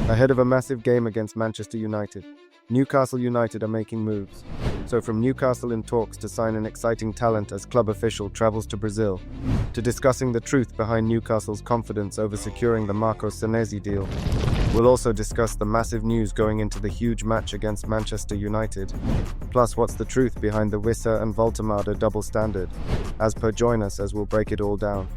Ahead of a massive game against Manchester United, Newcastle United are making moves. So from Newcastle in talks to sign an exciting talent as club official travels to Brazil, to discussing the truth behind Newcastle's confidence over securing the Senesi deal. We'll also discuss the massive news going into the huge match against Manchester United. Plus, what's the truth behind the Wissa and Woltemade double standard? As per, join us as we'll break it all down.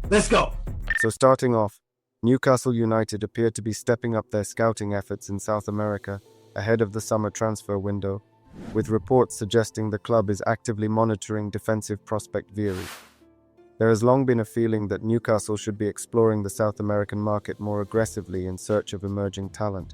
Let's go! So starting off, Newcastle United appear to be stepping up their scouting efforts in South America ahead of the summer transfer window, with reports suggesting the club is actively monitoring defensive prospect Viery. There has long been a feeling that Newcastle should be exploring the South American market more aggressively in search of emerging talent.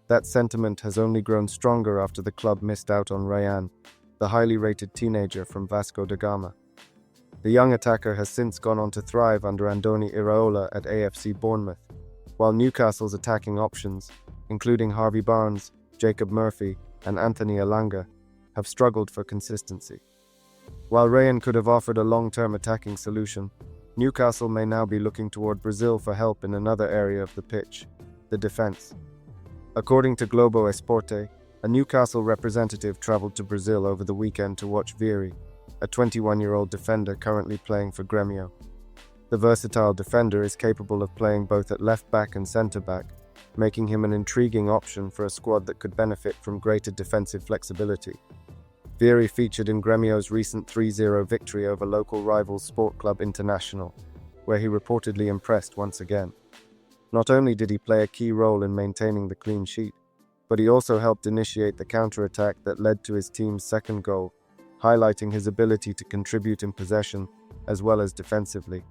That sentiment has only grown stronger after the club missed out on Yoane, the highly rated teenager from Vasco da Gama. The young attacker has since gone on to thrive under Andoni Iraola at AFC Bournemouth, while Newcastle's attacking options, including Harvey Barnes, Jacob Murphy, and Anthony Elanga, have struggled for consistency. While Yoane could have offered a long-term attacking solution, Newcastle may now be looking toward Brazil for help in another area of the pitch, the defense. According to Globo Esporte, a Newcastle representative traveled to Brazil over the weekend to watch Viery, a 21-year-old defender currently playing for Grêmio. The versatile defender is capable of playing both at left-back and centre-back, making him an intriguing option for a squad that could benefit from greater defensive flexibility. Viery featured in Grêmio's recent 3-0 victory over local rival Sport Club International, where he reportedly impressed once again. Not only did he play a key role in maintaining the clean sheet, but he also helped initiate the counter-attack that led to his team's second goal, highlighting his ability to contribute in possession as well as defensively.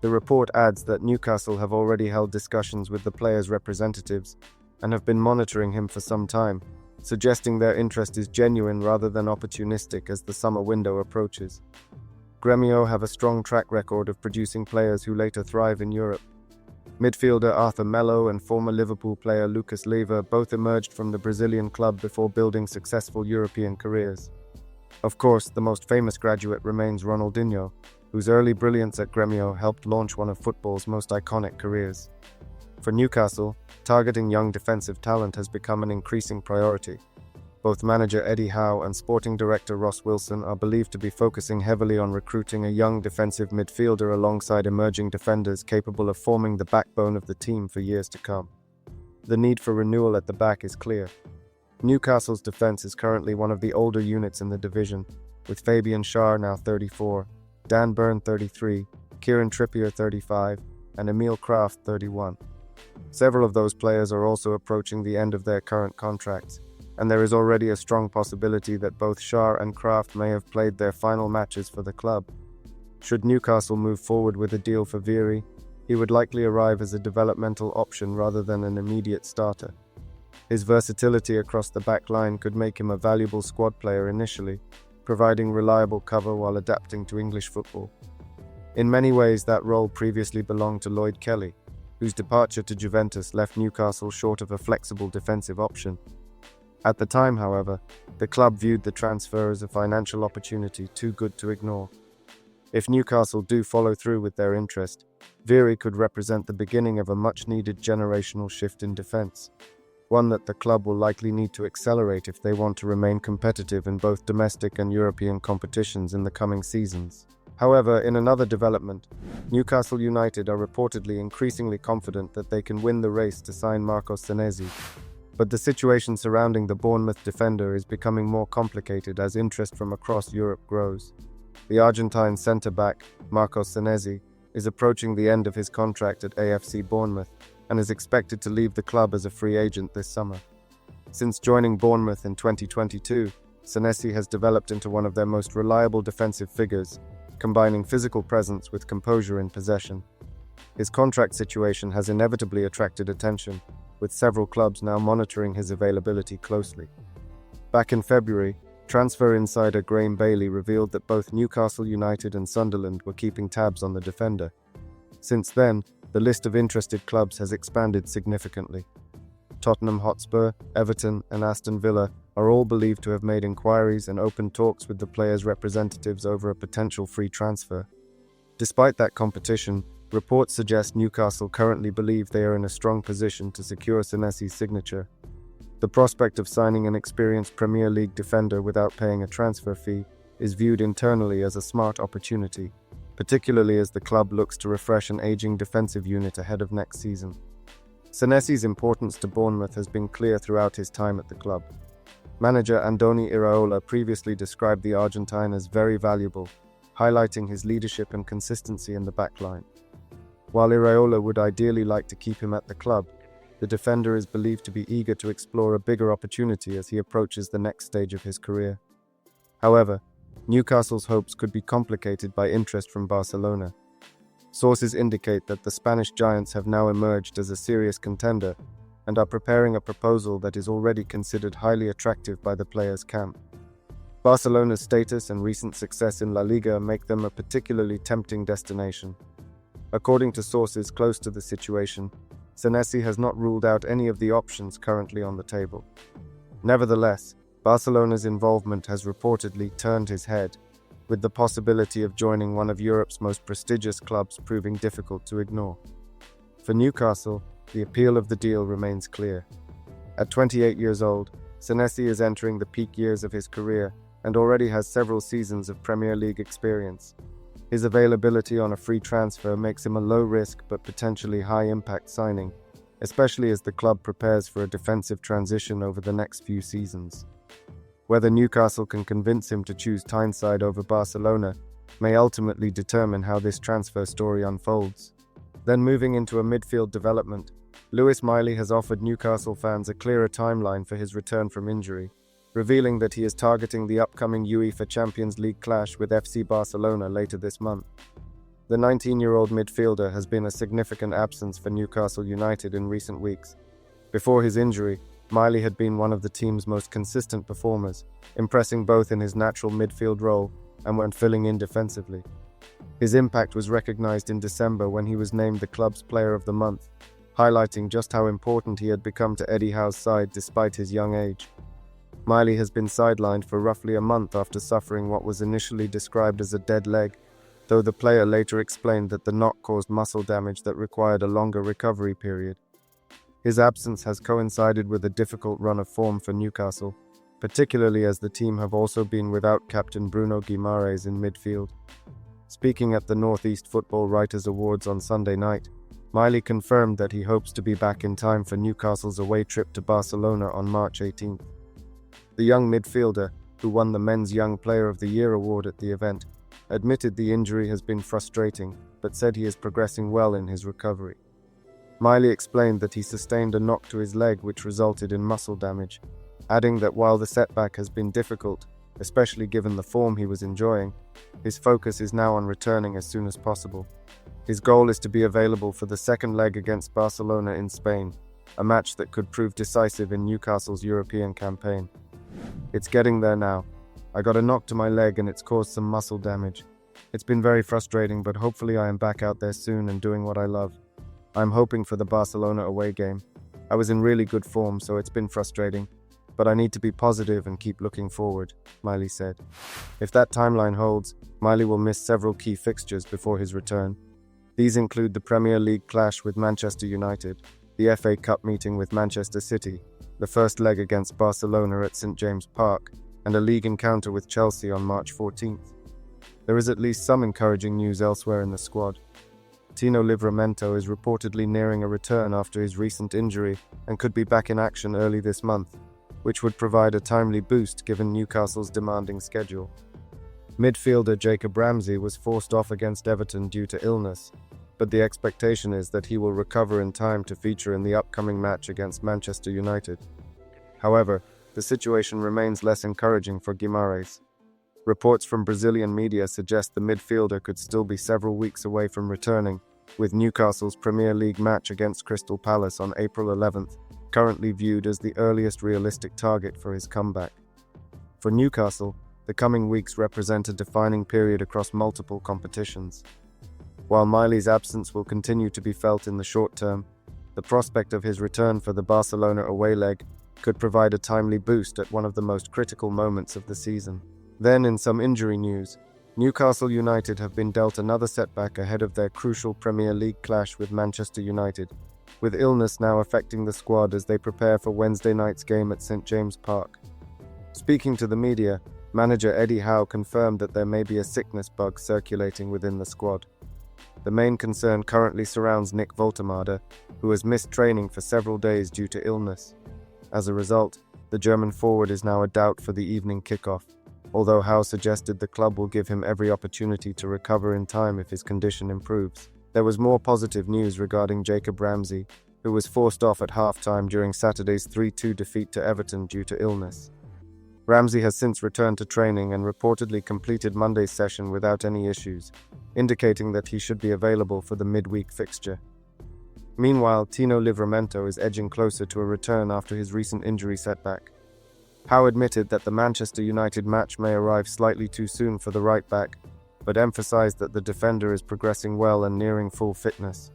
The report adds that Newcastle have already held discussions with the player's representatives and have been monitoring him for some time, suggesting their interest is genuine rather than opportunistic as the summer window approaches. Grêmio have a strong track record of producing players who later thrive in Europe. Midfielder Arthur Melo and former Liverpool player Lucas Leiva both emerged from the Brazilian club before building successful European careers. Of course, the most famous graduate remains Ronaldinho, whose early brilliance at Grêmio helped launch one of football's most iconic careers. For Newcastle, targeting young defensive talent has become an increasing priority. Both manager Eddie Howe and sporting director Ross Wilson are believed to be focusing heavily on recruiting a young defensive midfielder alongside emerging defenders capable of forming the backbone of the team for years to come. The need for renewal at the back is clear. Newcastle's defense is currently one of the older units in the division, with Fabian Schär now 34, Dan Burn 33, Kieran Trippier 35, and Emil Kraft 31. Several of those players are also approaching the end of their current contracts, and there is already a strong possibility that both Schär and Kraft may have played their final matches for the club. Should Newcastle move forward with a deal for Viery, he would likely arrive as a developmental option rather than an immediate starter. His versatility across the back line could make him a valuable squad player initially, providing reliable cover while adapting to English football. In many ways, that role previously belonged to Lloyd Kelly, whose departure to Juventus left Newcastle short of a flexible defensive option. At the time, however, the club viewed the transfer as a financial opportunity too good to ignore. If Newcastle do follow through with their interest, Viery could represent the beginning of a much-needed generational shift in defense, one that the club will likely need to accelerate if they want to remain competitive in both domestic and European competitions in the coming seasons. However, in another development, Newcastle United are reportedly increasingly confident that they can win the race to sign Senesi. But the situation surrounding the Bournemouth defender is becoming more complicated as interest from across Europe grows. The Argentine centre-back, Senesi, is approaching the end of his contract at AFC Bournemouth and is expected to leave the club as a free agent this summer. Since joining Bournemouth in 2022, Senesi has developed into one of their most reliable defensive figures, combining physical presence with composure in possession. His contract situation has inevitably attracted attention, with several clubs now monitoring his availability closely. Back in February, transfer insider Graham Bailey revealed that both Newcastle United and Sunderland were keeping tabs on the defender. Since then, the list of interested clubs has expanded significantly. Tottenham Hotspur, Everton, and Aston Villa are all believed to have made inquiries and opened talks with the players' representatives over a potential free transfer. Despite that competition, Reports suggest Newcastle currently believe they are in a strong position to secure Senesi's signature. The prospect of signing an experienced Premier League defender without paying a transfer fee is viewed internally as a smart opportunity, particularly as the club looks to refresh an aging defensive unit ahead of next season. Senesi's importance to Bournemouth has been clear throughout his time at the club. Manager Andoni Iraola previously described the Argentine as very valuable, highlighting his leadership and consistency in the backline. While Iraola would ideally like to keep him at the club, the defender is believed to be eager to explore a bigger opportunity as he approaches the next stage of his career. However, Newcastle's hopes could be complicated by interest from Barcelona. Sources indicate that the Spanish giants have now emerged as a serious contender and are preparing a proposal that is already considered highly attractive by the players' camp. Barcelona's status and recent success in La Liga make them a particularly tempting destination. According to sources close to the situation, Senesi has not ruled out any of the options currently on the table. Nevertheless, Barcelona's involvement has reportedly turned his head, with the possibility of joining one of Europe's most prestigious clubs proving difficult to ignore. For Newcastle, the appeal of the deal remains clear. At 28 years old, Senesi is entering the peak years of his career and already has several seasons of Premier League experience. His availability on a free transfer makes him a low-risk but potentially high-impact signing, especially as the club prepares for a defensive transition over the next few seasons. Whether Newcastle can convince him to choose Tyneside over Barcelona may ultimately determine how this transfer story unfolds. Then moving into a midfield development, Lewwis Miley has offered Newcastle fans a clearer timeline for his return from injury, revealing that he is targeting the upcoming UEFA Champions League clash with FC Barcelona later this month. The 19-year-old midfielder has been a significant absence for Newcastle United in recent weeks. Before his injury, Miley had been one of the team's most consistent performers, impressing both in his natural midfield role and when filling in defensively. His impact was recognized in December when he was named the club's Player of the Month, highlighting just how important he had become to Eddie Howe's side despite his young age. Miley has been sidelined for roughly a month after suffering what was initially described as a dead leg, though the player later explained that the knock caused muscle damage that required a longer recovery period. His absence has coincided with a difficult run of form for Newcastle, particularly as the team have also been without captain Bruno Guimaraes in midfield. Speaking at the Northeast Football Writers' Awards on Sunday night, Miley confirmed that he hopes to be back in time for Newcastle's away trip to Barcelona on March 18th. The young midfielder, who won the Men's Young Player of the Year award at the event, admitted the injury has been frustrating, but said he is progressing well in his recovery. Miley explained that he sustained a knock to his leg which resulted in muscle damage, adding that while the setback has been difficult, especially given the form he was enjoying, his focus is now on returning as soon as possible. His goal is to be available for the second leg against Barcelona in Spain, a match that could prove decisive in Newcastle's European campaign. It's getting there now. I got a knock to my leg and it's caused some muscle damage. It's been very frustrating, but hopefully I am back out there soon and doing what I love. I'm hoping for the Barcelona away game. I was in really good form, so it's been frustrating, but I need to be positive and keep looking forward, Miley said. If that timeline holds, Miley will miss several key fixtures before his return. These include the Premier League clash with Manchester United, the FA Cup meeting with Manchester City, the first leg against Barcelona at St James Park, and a league encounter with Chelsea on March 14th. There is at least some encouraging news elsewhere in the squad. Tino Livramento is reportedly nearing a return after his recent injury and could be back in action early this month, which would provide a timely boost given Newcastle's demanding schedule. Midfielder Jacob Ramsey was forced off against Everton due to illness, but the expectation is that he will recover in time to feature in the upcoming match against Manchester United. However, the situation remains less encouraging for Guimaraes. Reports from Brazilian media suggest the midfielder could still be several weeks away from returning, with Newcastle's Premier League match against Crystal Palace on April 11th currently viewed as the earliest realistic target for his comeback. For Newcastle, the coming weeks represent a defining period across multiple competitions. While Miley's absence will continue to be felt in the short term, the prospect of his return for the Barcelona away leg could provide a timely boost at one of the most critical moments of the season. Then, in some injury news, Newcastle United have been dealt another setback ahead of their crucial Premier League clash with Manchester United, with illness now affecting the squad as they prepare for Wednesday night's game at St James Park. Speaking to the media, manager Eddie Howe confirmed that there may be a sickness bug circulating within the squad. The main concern currently surrounds Nick Woltemade, who has missed training for several days due to illness. As a result, the German forward is now a doubt for the evening kickoff, although Howe suggested the club will give him every opportunity to recover in time if his condition improves. There was more positive news regarding Jacob Ramsey, who was forced off at halftime during Saturday's 3-2 defeat to Everton due to illness. Ramsey has since returned to training and reportedly completed Monday's session without any issues, indicating that he should be available for the midweek fixture. Meanwhile, Tyno is edging closer to a return after his recent injury setback. Howe admitted that the Manchester United match may arrive slightly too soon for the right-back, but emphasized that the defender is progressing well and nearing full fitness.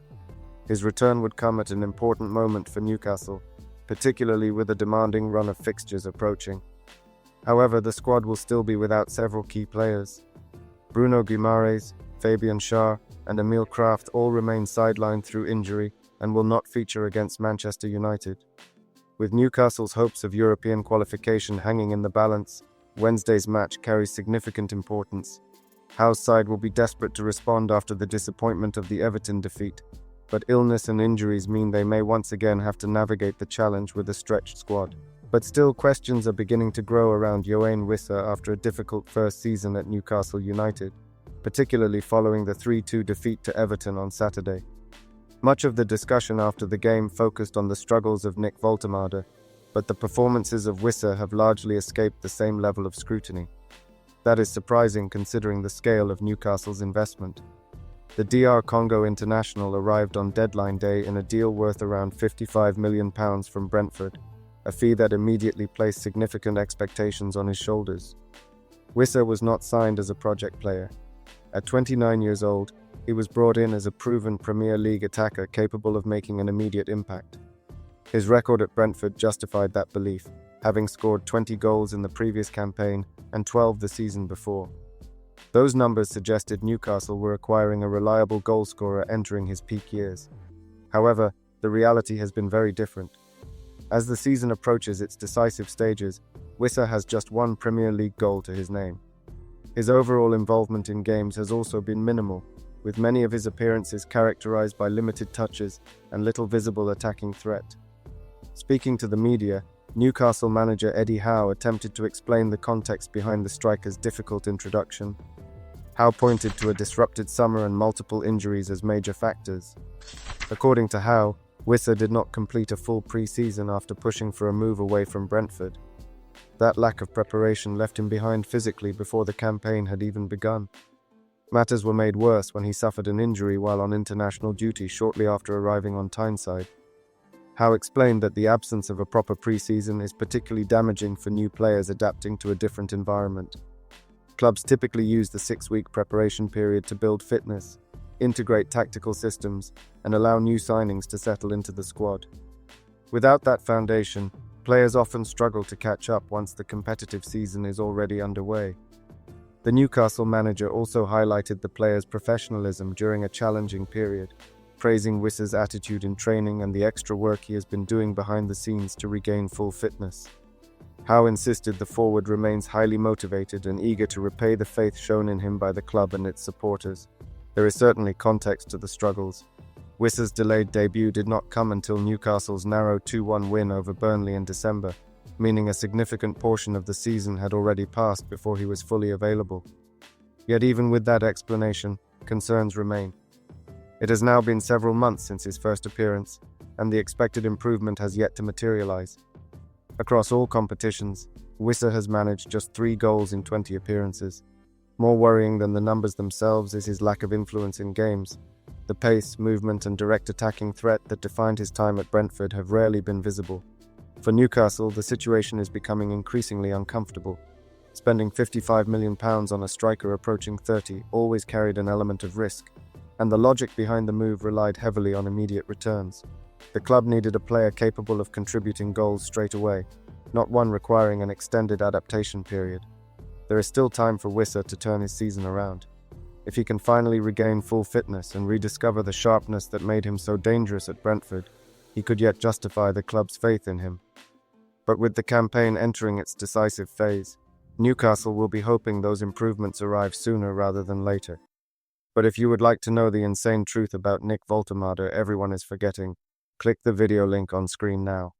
His return would come at an important moment for Newcastle, particularly with a demanding run of fixtures approaching. However, the squad will still be without several key players. Bruno Guimaraes, Fabian Schär, and Emil Kraft all remain sidelined through injury and will not feature against Manchester United. With Newcastle's hopes of European qualification hanging in the balance, Wednesday's match carries significant importance. Howe's side will be desperate to respond after the disappointment of the Everton defeat, but illness and injuries mean they may once again have to navigate the challenge with a stretched squad. But still, questions are beginning to grow around Yoane Wissa after a difficult first season at Newcastle United, particularly following the 3-2 defeat to Everton on Saturday. Much of the discussion after the game focused on the struggles of Nick Woltemade, but the performances of Wissa have largely escaped the same level of scrutiny. That is surprising considering the scale of Newcastle's investment. The DR Congo international arrived on deadline day in a deal worth around £55 million from Brentford, a fee that immediately placed significant expectations on his shoulders. Wissa was not signed as a project player. At 29 years old, he was brought in as a proven Premier League attacker capable of making an immediate impact. His record at Brentford justified that belief, having scored 20 goals in the previous campaign and 12 the season before. Those numbers suggested Newcastle were acquiring a reliable goalscorer entering his peak years. However, the reality has been very different. As the season approaches its decisive stages, Wissa has just one Premier League goal to his name. His overall involvement in games has also been minimal, with many of his appearances characterized by limited touches and little visible attacking threat. Speaking to the media, Newcastle manager Eddie Howe attempted to explain the context behind the striker's difficult introduction. Howe pointed to a disrupted summer and multiple injuries as major factors. According to Howe, Wissa did not complete a full pre-season after pushing for a move away from Brentford. That lack of preparation left him behind physically before the campaign had even begun. Matters were made worse when he suffered an injury while on international duty shortly after arriving on Tyneside. Howe explained that the absence of a proper pre-season is particularly damaging for new players adapting to a different environment. Clubs typically use the 6-week preparation period to build fitness, integrate tactical systems, and allow new signings to settle into the squad. Without that foundation, players often struggle to catch up once the competitive season is already underway. The Newcastle manager also highlighted the players' professionalism during a challenging period, praising Wissa's attitude in training and the extra work he has been doing behind the scenes to regain full fitness. Howe insisted the forward remains highly motivated and eager to repay the faith shown in him by the club and its supporters. There is certainly context to the struggles. Wissa's delayed debut did not come until Newcastle's narrow 2-1 win over Burnley in December, meaning a significant portion of the season had already passed before he was fully available. Yet even with that explanation, concerns remain. It has now been several months since his first appearance, and the expected improvement has yet to materialize. Across all competitions, Wissa has managed just 3 goals in 20 appearances. More worrying than the numbers themselves is his lack of influence in games. The pace, movement, and direct attacking threat that defined his time at Brentford have rarely been visible. For Newcastle, the situation is becoming increasingly uncomfortable. Spending £55 million on a striker approaching 30 always carried an element of risk, and the logic behind the move relied heavily on immediate returns. The club needed a player capable of contributing goals straight away, not one requiring an extended adaptation period. There is still time for Wissa to turn his season around. If he can finally regain full fitness and rediscover the sharpness that made him so dangerous at Brentford, he could yet justify the club's faith in him. But with the campaign entering its decisive phase, Newcastle will be hoping those improvements arrive sooner rather than later. But if you would like to know the insane truth about Nick Woltemade everyone is forgetting, click the video link on screen now.